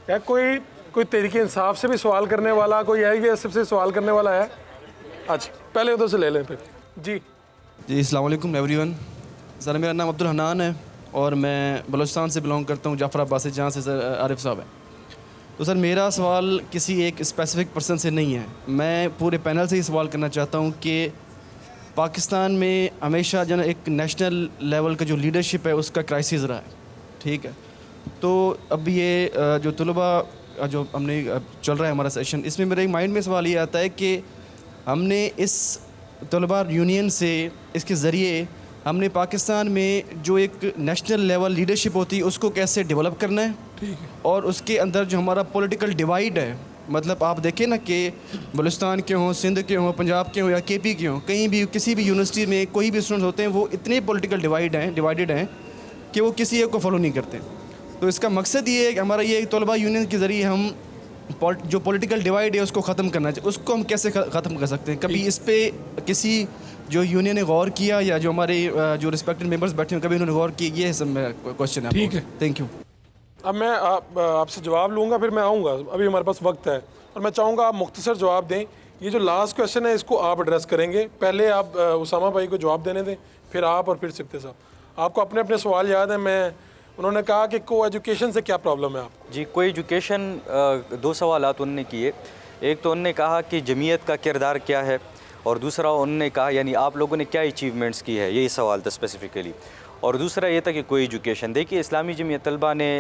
क्या कोई कोई तरीके इंसाफ से भी सवाल करने वाला कोई है कि सिर्फ से सवाल करने वाला है? अच्छा पहले उधर से ले लें फिर। जी अस्सलाम वालेकुम एवरीवन। सर मेरा नाम अब्दुल हनान है और मैं बलूचिस्तान से बिलोंग करता हूँ, जाफराबाद से, जहाँ से सर आरिफ साहब है। तो सर मेरा सवाल किसी एक स्पेसिफिक पर्सन से नहीं है, मैं पूरे पैनल से ही सवाल करना चाहता हूँ कि पाकिस्तान में हमेशा जो एक नेशनल लेवल का जो लीडरशिप है उसका क्राइसिस रहा है, ठीक है। तो अब ये जो तलबा जो हमने चल रहा है हमारा सेशन, इसमें मेरे माइंड में सवाल ये आता है कि हमने इस तलबा यूनियन से, इसके ज़रिए हमने पाकिस्तान में जो एक नेशनल लेवल लीडरशिप होती है उसको कैसे डेवलप करना है, ठीक है। और उसके अंदर जो हमारा पॉलिटिकल डिवाइड है, मतलब आप देखें ना कि बलूचिस्तान के हों, सिंध के हों, पंजाब के हों या केपी के हों, कहीं भी किसी भी यूनिवर्सिटी में कोई भी स्टूडेंट होते हैं वो इतने पॉलिटिकल डिवाइडेड हैं कि वो किसी एक को फॉलो नहीं करते। तो इसका मकसद ये है कि हमारा ये तलबा यूनियन के ज़रिए हम जो पॉलिटिकल डिवाइड है उसको ख़त्म करना चाहिए। उसको हम कैसे ख़त्म कर सकते हैं? कभी इस पे किसी जो यूनियन ने गौर किया या जो हमारे जो रिस्पेक्टेड मेंबर्स बैठे हैं कभी उन्होंने गौर किया? ये सब मेरा क्वेश्चन है। ठीक है, थैंक यू। अब मैं आपसे जवाब लूँगा, फिर मैं आऊँगा, अभी हमारे पास वक्त है और मैं चाहूँगा आप मुख्तसर जवाब दें। ये जो लास्ट क्वेश्चन है इसको आप एड्रेस करेंगे, पहले आप उसामा भाई को जवाब देने दें, फिर आप और फिर सिफ्ते साहब। आपको अपने अपने सवाल याद हैं? उन्होंने कहा कि को एजुकेशन से क्या प्रॉब्लम है आपको? जी, को एजुकेशन, दो सवालात उन्होंने किए। एक तो उन्होंने कहा कि जमीयत का किरदार क्या है, और दूसरा उन्होंने कहा यानी आप लोगों ने क्या अचीवमेंट्स की है, यही सवाल था स्पेसिफ़िकली। और दूसरा ये था कि कोई एजुकेशन। देखिए, इस्लामी जमीयत तलबा ने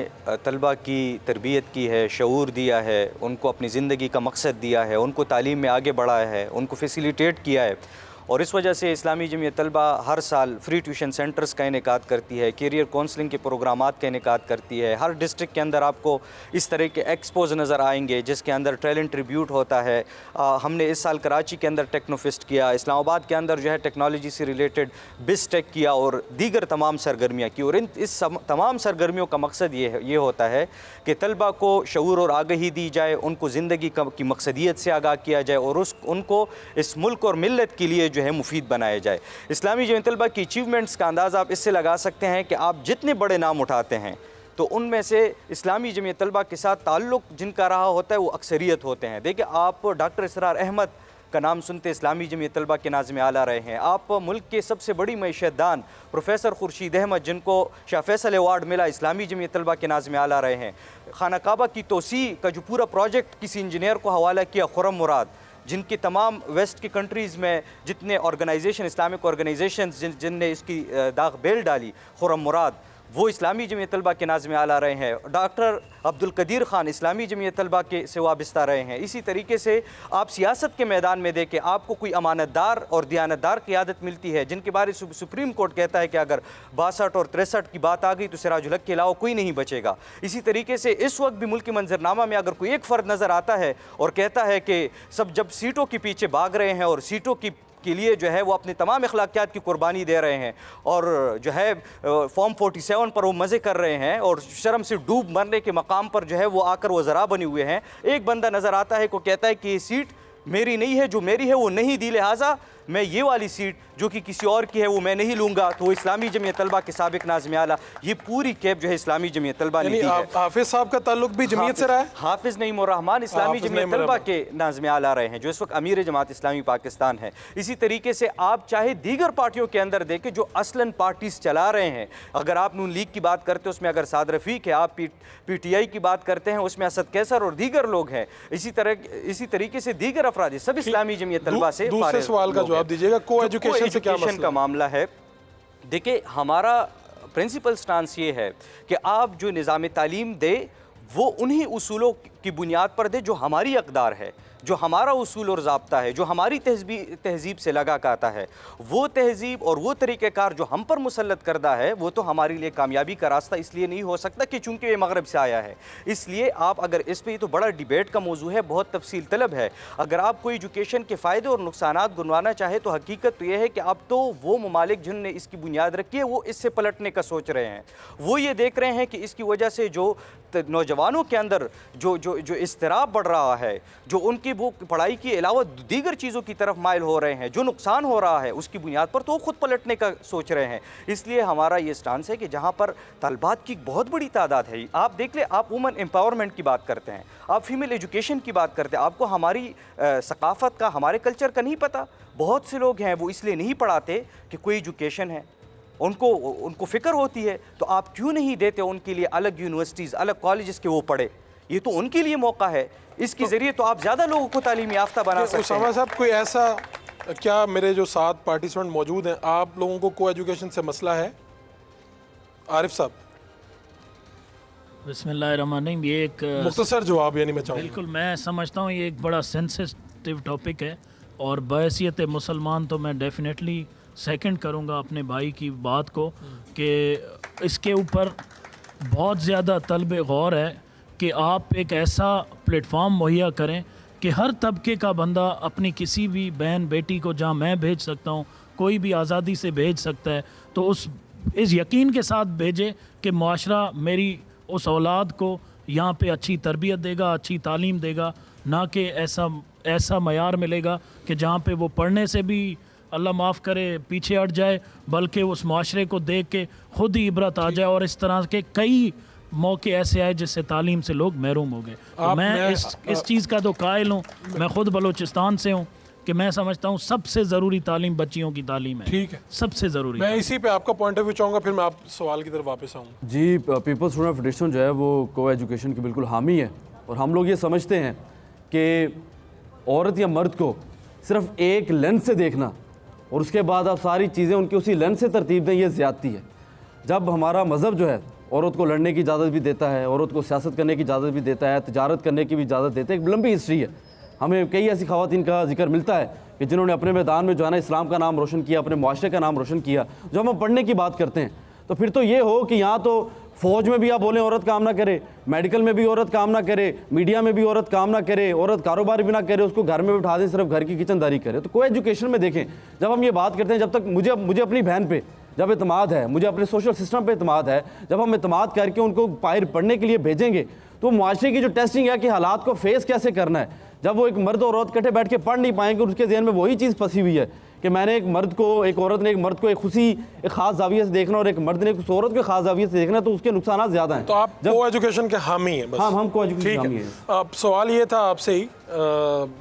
तलबा की तरबियत की है, शऊर दिया है, उनको अपनी ज़िंदगी का मकसद दिया है, उनको तालीम में आगे बढ़ाया है, उनको फैसिलिटेट किया है। और इस वजह से इस्लामी जमीयत तलबा हर साल फ्री ट्यूशन सेंटर्स का इनेकाद करती है, कैरियर काउंसलिंग के प्रोग्रामात का इनेकाद करती है। हर डिस्ट्रिक्ट के अंदर आपको इस तरह के एक्सपोज नज़र आएंगे जिसके अंदर टैलेंट ट्रिब्यूट होता है। हमने इस साल कराची के अंदर टेक्नोफेस्ट किया, इस्लामाबाद के अंदर जो है टेक्नोलॉजी से रिलेटेड बिस्टेक किया और दीगर तमाम सरगर्मियाँ की। और इस तमाम सरगर्मियों का मकसद ये होता है कि तलबा को शऊर और आगही दी जाए, उनको ज़िंदगी की मकसदियत से आगाह किया जाए और उनको इस मुल्क और मिल्लत के लिए जो है मुफीद बनाया जाए। इस्लामी जमीयत तलबा की अचीवमेंट्स का अंदाज़ा आप इससे लगा सकते हैं कि आप जितने बड़े नाम उठाते हैं तो उनमें से इस्लामी जमीयत तलबा के साथ ताल्लुक़ जिनका रहा होता है वो अक्सरियत होते हैं। देखिए, आप डॉक्टर इसरार अहमद का नाम सुनते इस्लामी जमीयत तलबा के नाज़िम आला रहे हैं। आप मुल्क के सबसे बड़ी मईशतदान प्रोफेसर खुर्शीद अहमद, जिनको शाह फैसल अवार्ड मिला, इस्लामी जमीयत तलबा के नाज़िम आला रहे हैं। खाना काबा की तोसी का जो पूरा प्रोजेक्ट किसी इंजीनियर को हवाला किया, खुरम मुराद, जिनकी तमाम वेस्ट की कंट्रीज़ में जितने ऑर्गेनाइजेशन, इस्लामिक ऑर्गेनाइजेशंस जिनने इसकी दाग बेल डाली, खुरम मुराद, वो इस्लामी जमीयत तलबा के नाज़िम आला रहे हैं। डॉक्टर अब्दुल कदीर ख़ान इस्लामी जमीयत तलबा के से वाबस्ता रहे हैं। इसी तरीके से आप सियासत के मैदान में देखें, आपको कोई अमानतदार और दियानतदार क़ियादत मिलती है जिनके बारे में सुप्रीम कोर्ट कहता है कि अगर 62 और 63 की बात आ गई तो सिराजुल हक के अलावा कोई नहीं बचेगा। इसी तरीके से इस वक्त भी मुल्की मंजरनामा में अगर कोई एक फ़र्द नज़र आता है और कहता है कि सब जब सीटों के पीछे भाग रहे हैं और सीटों के लिए जो है वो अपने तमाम अखलाकियात की कुर्बानी दे रहे हैं और जो है फॉर्म 47 पर वो मज़े कर रहे हैं और शर्म से डूब मरने के मकाम पर जो है वो आकर वज़रा बने हुए हैं, एक बंदा नज़र आता है को कहता है कि ये सीट मेरी नहीं है, जो मेरी है वो नहीं दी, लिहाजा मैं ये वाली सीट जो कि किसी और की है वो मैं नहीं लूँगा। तो इस्लामी जमीयत तलबा के साबिक नाज़िम आला, ये पूरी कैब जो है इस्लामी जमीयत तलबा ने दी है। हाफिज़ साहब का ताल्लुक भी जमीयत से रहा है? हाफिज़ नईम उर रहमान इस्लामी जमीयत तलबा के नाज़िम आला रहे हैं, जो इस वक्त अमीर जमात इस्लामी पाकिस्तान है। इसी तरीके से आप चाहे दीगर पार्टियों के अंदर देखें जो असलन पार्टीज़ चला रहे हैं, अगर आप नून लीग की बात करते हैं उसमें अगर साद रफ़ीक है, आप PTI की बात करते हैं उसमें असद कैसर और दीगर लोग हैं, इसी तरीके से दीगर अफराद, सब इस्लामी जमीयत तलबा से। दूसरे सवाल का जवाब दीजिएगा, को एजुकेशन से क्या का मामला है? देखिए, हमारा प्रिंसिपल स्टांस ये है कि आप जो निज़ाम तालीम दे वो उन्हीं उसूलों की बुनियाद पर दे जो हमारी अक़दार है, जो हमारा उसूल और ज़ाब्ता है, जो हमारी तहज़ीब से लगा कहता है। वो तहज़ीब और वो तरीक़ेकार जो हम पर मुसल्लत करदा है वो तो हमारे लिए कामयाबी का रास्ता इसलिए नहीं हो सकता कि चूँकि ये मगरब से आया है। इसलिए आप अगर इस पर, तो बड़ा डिबेट का मौजू है, बहुत तफसील तलब है। अगर आप कोई एजुकेशन के फ़ायदे और नुकसानात गिनवाना चाहे तो हकीकत तो यह है कि अब तो वो ममालिक जिनने इसकी बुनियाद रखी है वो इससे पलटने का सोच रहे हैं। वो ये देख रहे हैं कि इसकी वजह से जो नौजवानों के अंदर जो इज़्तिराब बढ़ रहा है, जो उनकी कि वो पढ़ाई के अलावा दीगर चीज़ों की तरफ माइल हो रहे हैं, जो नुकसान हो रहा है उसकी बुनियाद पर तो वो खुद पलटने का सोच रहे हैं। इसलिए हमारा ये स्टांस है कि जहाँ पर तलबात की बहुत बड़ी तादाद है, आप देख ले, आप वुमेन एम्पावरमेंट की बात करते हैं, आप फीमेल एजुकेशन की बात करते हैं, आपको हमारी सकाफ़त का, हमारे कल्चर का नहीं पता। बहुत से लोग हैं वो इसलिए नहीं पढ़ाते कि कोई एजुकेशन है, उनको फ़िक्र होती है, तो आप क्यों नहीं देते उनके लिए अलग यूनिवर्सिटीज़, अलग कॉलेजेस के वो पढ़े? ये तो उनके लिए मौका है, इसके ज़रिए तो आप ज़्यादा लोगों को तालीम याफ्ता बना सकते हैं। उसामा साहब, कोई ऐसा क्या, मेरे जो 7 पार्टिसिपेंट मौजूद हैं, आप लोगों को को एजुकेशन से मसला है? आरिफ साहब, बिस्मिल्लाहिर्रहमानिर्रहीम, ये एक मुख्तसर जवाब यानी मैं चाहूँगा। बिल्कुल, मैं समझता हूँ ये एक बड़ा सेंसिटिव टॉपिक है और बहैसियत मुसलमान तो मैं डेफिनेटली सेकंड करूँगा अपने भाई की बात को कि इसके ऊपर बहुत ज़्यादा तलब गौर है कि आप एक ऐसा प्लेटफॉर्म मुहैया करें कि हर तबके का बंदा अपनी किसी भी बहन बेटी को जहाँ मैं भेज सकता हूँ, कोई भी आज़ादी से भेज सकता है, तो इस यकीन के साथ भेजे कि मुआशरा मेरी उस औलाद को यहाँ पे अच्छी तरबियत देगा, अच्छी तालीम देगा, ना कि ऐसा मयार मिलेगा कि जहाँ पे वो पढ़ने से भी अल्लाह माफ़ करे पीछे हट जाए, बल्कि उस माशरे को देख के ख़ुद ही इबरत आ जाए। और इस तरह के कई मौके ऐसे आए जिससे तालीम से लोग महरूम हो गए। तो मैं इस चीज़ का तो कायल हूँ, मैं ख़ुद बलूचिस्तान से हूँ, कि मैं समझता हूँ सबसे ज़रूरी तालीम बच्चियों की तालीम है। ठीक है, सबसे ज़रूरी। मैं इसी पे आपका पॉइंट ऑफ व्यू चाहूँगा, फिर मैं आप सवाल की तरफ वापस आऊँगा। जी, पीपल्स स्टूडेंट फेडरेशन जो है वो को एजुकेशन की बिल्कुल हामी है, और हम लोग ये समझते हैं कि औरत या मर्द को सिर्फ एक लेंस से देखना और उसके बाद आप सारी चीज़ें उनकी उसी लेंस से तरतीब दें, ये ज़्यादती है। जब हमारा मज़हब जो है औरत को लड़ने की इजाज़त भी देता है, औरत को सियासत करने की इजाज़त भी देता है, तिजारत करने की भी इजाज़त देता है, एक लंबी हिस्ट्री है। हमें कई ऐसी ख़वातीन का जिक्र मिलता है कि जिन्होंने अपने मैदान में जो है ना इस्लाम का नाम रोशन किया, अपने मुआशरे का नाम रोशन किया। जब हम पढ़ने की बात करते हैं तो फिर तो ये हो कि यहाँ तो फ़ौज में भी आप बोलें औरत काम ना करे, मेडिकल में भी औरत काम ना करे, मीडिया में भी औरत काम ना करे, औरत कारोबार भी ना करे, उसको घर में बिठा दें, सिर्फ घर की किचनदारी करे। तो को एजुकेशन में देखें, जब हम ये बात करते हैं, जब तक मुझे अपनी बहन पे जब एतमाद है, मुझे अपने सोशल सिस्टम पे एतमाद है, जब हम एतमाद करके उनको बाहर पढ़ने के लिए भेजेंगे, तो मुआशरे की जो टेस्टिंग है कि हालात को फेस कैसे करना है, जब वो एक मर्द और औरत इकट्ठे बैठ के पढ़ नहीं पाएंगे, उसके जहन में वही चीज़ फंसी हुई है कि मैंने एक औरत ने एक मर्द को एक ख़ास जाविये से देखना और एक मर्द ने उस औरत को खास जाविये से देखना, तो उसके नुकसान ज़्यादा हैं। तो आप को एजुकेशन के हामी हैं बस? हाँ, हम को एजुकेशन के हामी हैं। अब सवाल ये था आपसे ही,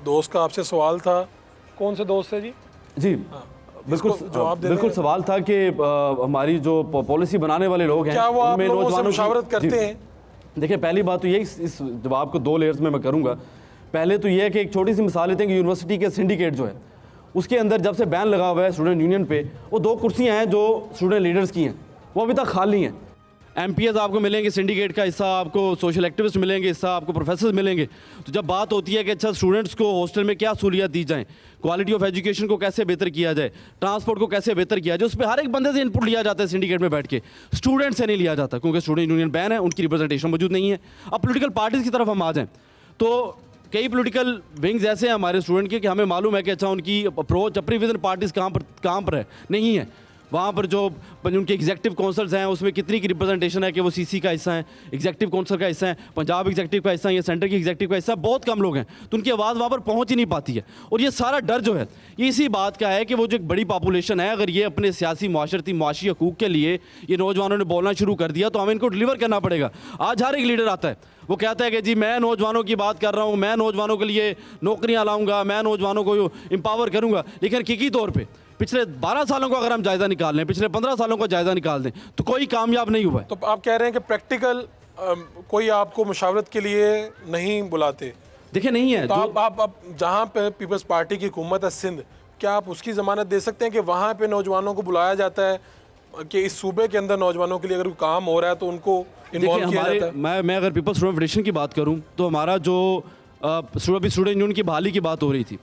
दोस्त का आपसे सवाल था, कौन से दोस्त है जी? जी बिल्कुल सवाल था कि हमारी जो पॉलिसी बनाने वाले लोग हैं, क्या वो आप लोगों से मुशावरत करते हैं? देखिए, पहली बात तो ये, इस जवाब को 2 लेयर्स में मैं करूँगा। पहले तो ये है कि एक छोटी सी मिसाल लेते हैं कि यूनिवर्सिटी के सिंडिकेट जो है उसके अंदर जब से बैन लगा हुआ है स्टूडेंट यूनियन पे, वो 2 कुर्सियाँ हैं जो स्टूडेंट लीडर्स की हैं, वो अभी तक खाली हैं। MPs आपको मिलेंगे, सिंडिकेट का हिस्सा आपको सोशल एक्टिविस्ट मिलेंगे, हिस्सा आपको प्रोफेसर मिलेंगे। तो जब बात होती है कि अच्छा स्टूडेंट्स को हॉस्टल में क्या सहूलियत दी जाए, क्वालिटी ऑफ एजुकेशन को कैसे बेहतर किया जाए, ट्रांसपोर्ट को कैसे बेहतर किया जाए, उस पर हर एक बंदे से इनपुट लिया जाता है सिंडिकेट में बैठ के, स्टूडेंट से नहीं लिया जाता, क्योंकि स्टूडेंट यूनियन बैन है, उनकी रिप्रेजेंटेशन मौजूद नहीं है। अब पोलिटिकल पार्टीज़ की तरफ हम आ जाएँ तो कई पॉलिटिकल विंग्स ऐसे हैं हमारे स्टूडेंट के कि हमें मालूम है कि अच्छा उनकी अप्रोच अपनी विजन पार्टीज़ कहाँ पर है, नहीं है। वहाँ पर जो उनके एग्जेक्टिव काउंसिल्स हैं उसमें कितनी की रिप्रेजेंटेशन है कि वो CC का हिस्सा है, एग्जेक्टिव काउंसिल का हिस्सा है, पंजाब एग्जेक्टिव का हिस्सा है, या सेंटर की एग्जेक्टिव का हिस्सा, बहुत कम लोग हैं, तो उनकी आवाज़ वहाँ पर पहुँच ही नहीं पाती है। और ये सारा डर जो है ये इसी बात का है कि वो जो एक बड़ी पॉपुलेशन है, अगर ये अपने सियासी मुआशरी हकूक़ के लिए ये नौजवानों ने बोलना शुरू कर दिया तो हमें इनको डिलीवर करना पड़ेगा। आज हर एक लीडर आता है, वो कहता है कि जी मैं नौजवानों की बात कर रहा हूँ, मैं नौजवानों के लिए नौकरियाँ लाऊंगा, मैं नौजवानों को एम्पावर करूँगा, लेकिन हकीकी तौर पर पिछले 12 सालों को अगर हम जायज़ा निकाल लें, पिछले 15 सालों का जायज़ा निकाल दें, तो कोई कामयाब नहीं हुआ है। तो आप कह रहे हैं कि प्रैक्टिकल कोई आपको मुशावरत के लिए नहीं बुलाते? देखिए, नहीं है। तो आप जहाँ पे पीपल्स पार्टी की हुकूमत है सिंध, क्या आप उसकी ज़मानत दे सकते हैं कि वहाँ पे नौजवानों को बुलाया जाता है कि इस सूबे के अंदर नौजवानों के लिए अगर कोई काम हो रहा है तो उनको इन्वॉल्व किया जाता है? मैं अगर पीपल्स स्टूडेंट फेडरेशन की बात करूँ तो हमारा जो अभी स्टूडेंट यूनियन की बहाली की बात हो रही थी,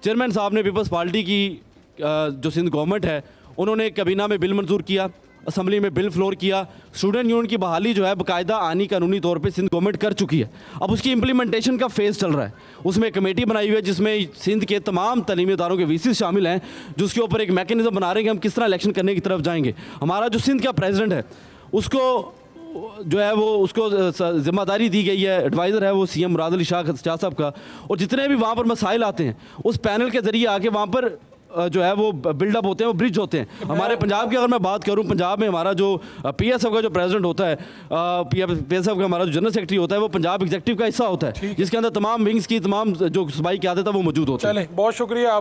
चेयरमैन साहब ने पीपल्स पार्टी की जो सिंध गवर्नमेंट है उन्होंने कैबिना में बिल मंजूर किया, असम्बली में बिल फ्लोर किया, स्टूडेंट यूनियन की बहाली जो है बाकायदा आनी कानूनी तौर पे सिंध गवर्नमेंट कर चुकी है। अब उसकी इम्प्लीमेंटेशन का फेज़ चल रहा है, उसमें कमेटी बनाई हुई है जिसमें सिंध के तमाम तलीमी इदारों के VC शामिल हैं, जिसके ऊपर एक मैकेनिज्म बना रहे हैं कि हम किस तरह इलेक्शन करने की तरफ जाएंगे। हमारा जो सिंध का प्रेसिडेंट है उसको जो है वो उसको जिम्मेदारी दी गई है, एडवाइज़र है वो सीएम मुराद अली शाह साहब का, और जितने भी वहाँ पर मसाइल आते हैं उस पैनल के ज़रिए आके वहाँ पर जो है वो बिल्डअप होते हैं, वो ब्रिज होते हैं। हमारे पंजाब की अगर मैं बात करूं, पंजाब में हमारा जो पीएसएफ का जो प्रेसिडेंट होता है, पीएसएफ का हमारा जो जनरल सेक्रेटरी होता है, वो पंजाब एग्जीक्यूटिव का हिस्सा होता है, जिसके अंदर तमाम विंग्स की तमाम जो सूबाई क़यादत है वो मौजूद होता है। चलें, बहुत शुक्रिया।